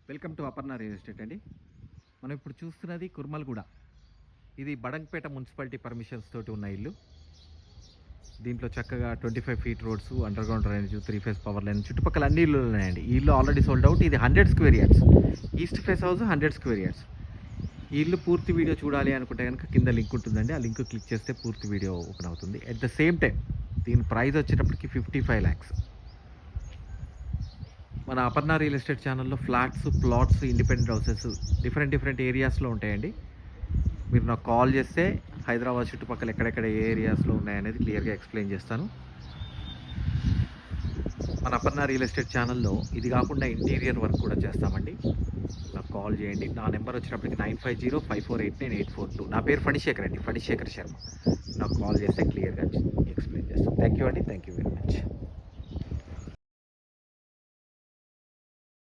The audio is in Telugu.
Welcome to Aparna real estate అండి. మనం ఇప్పుడు చూస్తున్నది కుర్మల్గూడ. ఇది బడంగ్పేట మున్సిపాలిటీ పర్మిషన్స్ తోటి ఉన్న ఇల్లు. దీంట్లో చక్కగా 25 feet roads, under ground drainage, 3 phase power line, చుట్టుపక్కల అన్ని ఇల్లు ఉన్నాయండి. ఈ ఇల్లు ఆల్రెడీ సోల్డ్ అవుట్. ఇది 100 square yards, east face house 100 square yards. ఈ ఇల్లు పూర్తి వీడియో చూడాలి అనుకుంటే కనుక కింద లింక్ ఉంటుందండి. ఆ లింక్ క్లిక్ చేస్తే పూర్తి వీడియో ఓపెన్ అవుతుంది. అట్ ద సేమ్ టైం దీని ప్రైస్ వచ్చేటప్పటికి 55 lakhs. మన అపర్ణ రియల్ ఎస్టేట్ ఛానల్లో flats, plots, independent houses different ఏరియాస్లో ఉంటాయండి. మీరు నాకు కాల్ చేస్తే హైదరాబాద్ చుట్టుపక్కల ఎక్కడెక్కడ ఏ ఏరియాస్లో ఉన్నాయనేది క్లియర్గా ఎక్స్ప్లెయిన్ చేస్తాను. మన అపర్ణ రియల్ ఎస్టేట్ ఛానల్లో ఇది కాకుండా ఇంటీరియర్ వర్క్ కూడా చేస్తామండి. నాకు కాల్ చేయండి. నా నెంబర్ వచ్చినప్పటికి 9505489842. నా పేరు ఫణిశేఖర్ అండి, ఫణిశేఖర్ శర్మ. నాకు కాల్ చేస్తే క్లియర్గా ఎక్స్ప్లెయిన్ చేస్తాను. థ్యాంక్ యూ అండి. Thank you very much.